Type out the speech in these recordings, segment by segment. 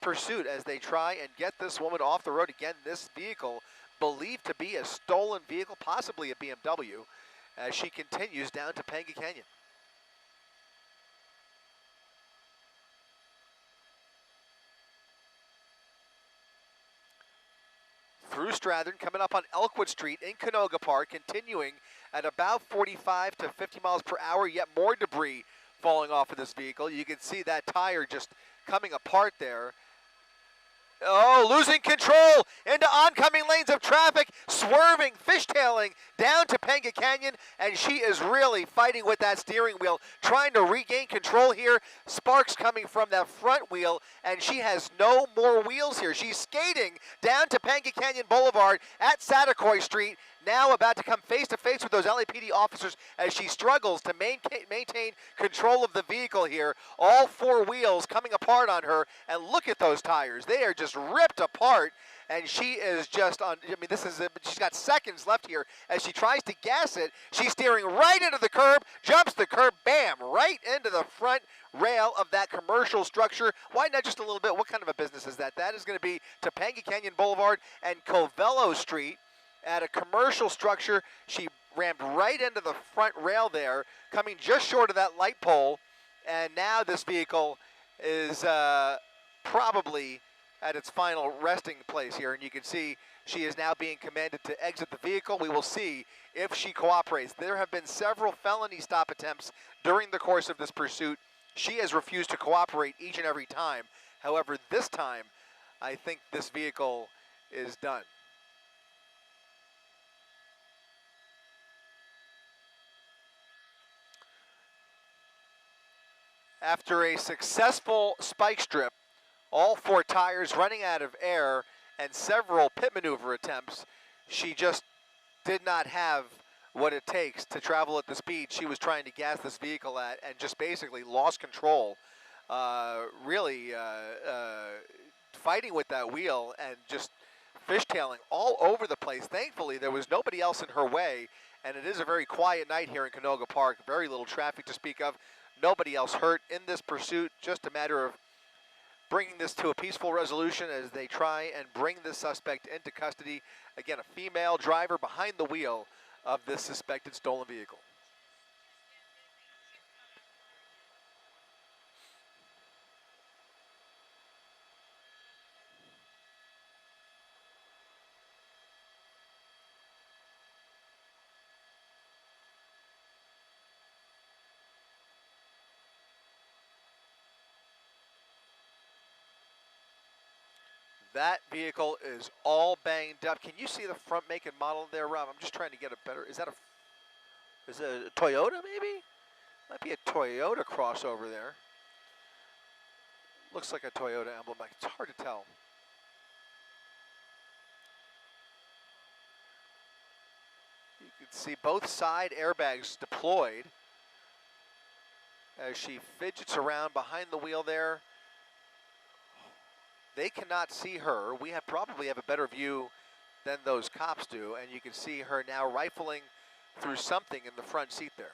pursuit as they try and get this woman off the road. Again, this vehicle believed to be a stolen vehicle, possibly a BMW, as she continues down Topanga Canyon. Through Strathern, coming up on Elkwood Street in Canoga Park, continuing at about 45 to 50 miles per hour, yet more debris falling off of this vehicle. You can see that tire just coming apart there. Oh, losing control into oncoming lanes of traffic, swerving, fishtailing down Topanga Canyon, and she is really fighting with that steering wheel, trying to regain control here. Sparks coming from that front wheel, and she has no more wheels here. She's skating down Topanga Canyon Boulevard at Satakoy Street, now about to come face-to-face with those LAPD officers as she struggles to maintain control of the vehicle here. All four wheels coming apart on her, and look at those tires. They are just ripped apart, and she is just on, I mean, this is, she's got seconds left here as she tries to gas it. She's steering right into the curb, jumps the curb, bam, right into the front rail of that commercial structure. Why not just a little bit? What kind of a business is that? That is going to be Topanga Canyon Boulevard and Covello Street. At a commercial structure, she rammed right into the front rail there, coming just short of that light pole, and now this vehicle is probably at its final resting place here, and you can see she is now being commanded to exit the vehicle. We will see if she cooperates. There have been several felony stop attempts during the course of this pursuit. She has refused to cooperate each and every time. However, this time, I think this vehicle is done. After a successful spike strip, all four tires running out of air, and several pit maneuver attempts, she just did not have what it takes to travel at the speed she was trying to gas this vehicle at, and just basically lost control, really fighting with that wheel and just fishtailing all over the place. Thankfully, there was nobody else in her way, and it is a very quiet night here in Canoga Park. Very little traffic to speak of. Nobody else hurt in this pursuit. Just a matter of bringing this to a peaceful resolution as they try and bring this suspect into custody. Again, a female driver behind the wheel of this suspected stolen vehicle. That vehicle is all banged up. Can you see the front make and model there, Rob? I'm just trying to get a better, is it a Toyota maybe? Might be a Toyota crossover there. Looks like a Toyota emblem, but it's hard to tell. You can see both side airbags deployed as she fidgets around behind the wheel there. They cannot see her. We probably have a better view than those cops do, and you can see her now rifling through something in the front seat there.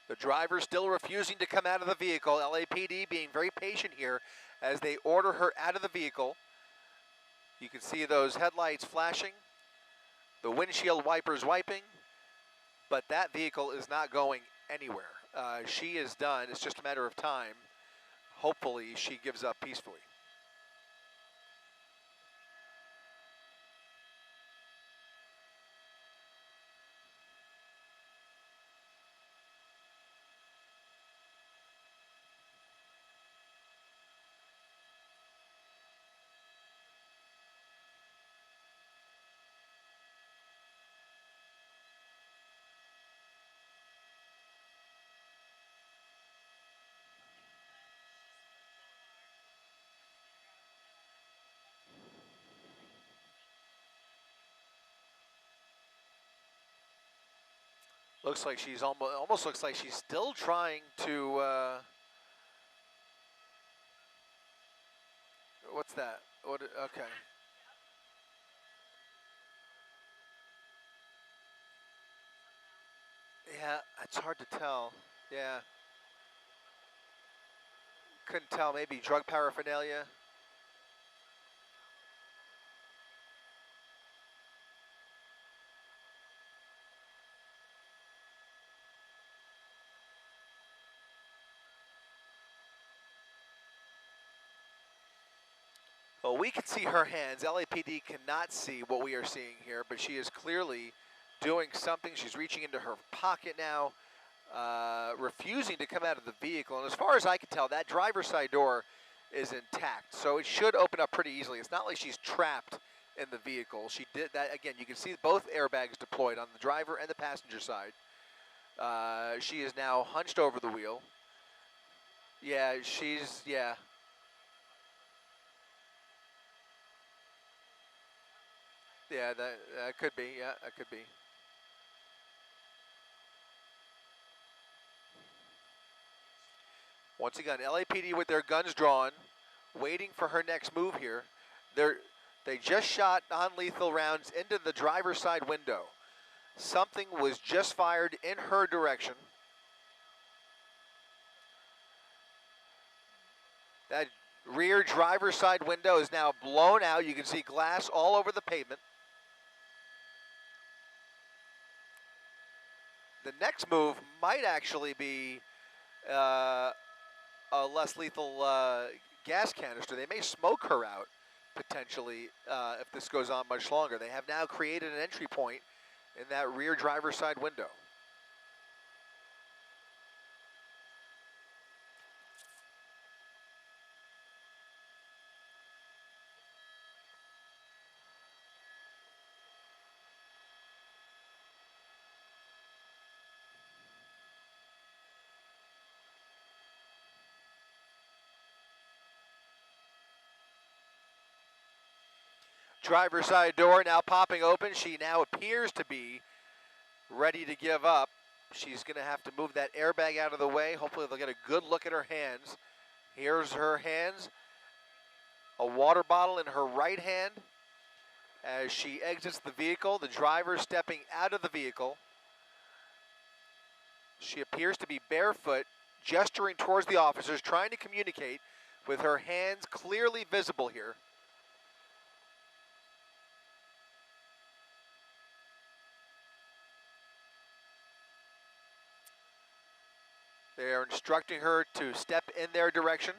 The driver still refusing to come out of the vehicle. LAPD being very patient here as they order her out of the vehicle. You can see those headlights flashing, the windshield wipers wiping, but that vehicle is not going anywhere. She is done. It's just a matter of time. Hopefully she gives up peacefully. Looks like she's almost looks like she's still trying to. What's that? What? Okay. Yeah, it's hard to tell. Yeah, couldn't tell. Maybe drug paraphernalia. Well, we can see her hands. LAPD cannot see what we are seeing here, but she is clearly doing something. She's reaching into her pocket now, refusing to come out of the vehicle. And as far as I can tell, that driver's side door is intact, so it should open up pretty easily. It's not like she's trapped in the vehicle. She did that. Again, you can see both airbags deployed on the driver and the passenger side. She is now hunched over the wheel. Yeah, yeah. Yeah, that could be. Yeah, that could be. Once again, LAPD with their guns drawn, waiting for her next move here. They just shot non-lethal rounds into the driver's side window. Something was just fired in her direction. That rear driver's side window is now blown out. You can see glass all over the pavement. The next move might actually be a less lethal gas canister. They may smoke her out, potentially, if this goes on much longer. They have now created an entry point in that rear driver's side window. Driver's side door now popping open. She now appears to be ready to give up. She's going to have to move that airbag out of the way. Hopefully they'll get a good look at her hands. Here's her hands. A water bottle in her right hand. As she exits the vehicle, the driver stepping out of the vehicle. She appears to be barefoot, gesturing towards the officers, trying to communicate with her hands clearly visible here. They are instructing her to step in their direction.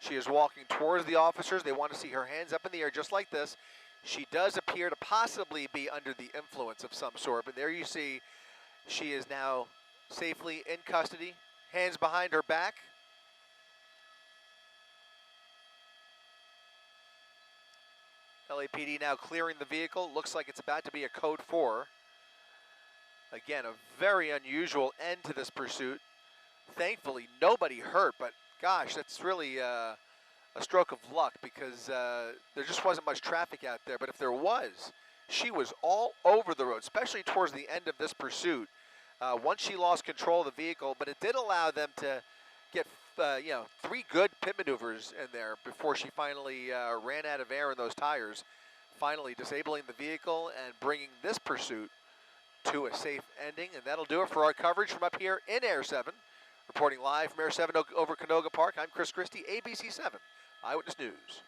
She is walking towards the officers. They want to see her hands up in the air just like this. She does appear to possibly be under the influence of some sort, but there you see she is now safely in custody, hands behind her back. LAPD now clearing the vehicle. Looks like it's about to be a code 4. Again, a very unusual end to this pursuit. Thankfully, nobody hurt, but gosh, that's really a stroke of luck because there just wasn't much traffic out there. But if there was, she was all over the road, especially towards the end of this pursuit. Once she lost control of the vehicle, but it did allow them to get 3 good pit maneuvers in there before she finally ran out of air in those tires, finally disabling the vehicle and bringing this pursuit to a safe ending. And that'll do it for our coverage from up here in Air 7. Reporting live from Air 7 over Canoga Park, I'm Chris Christie, ABC 7 Eyewitness News.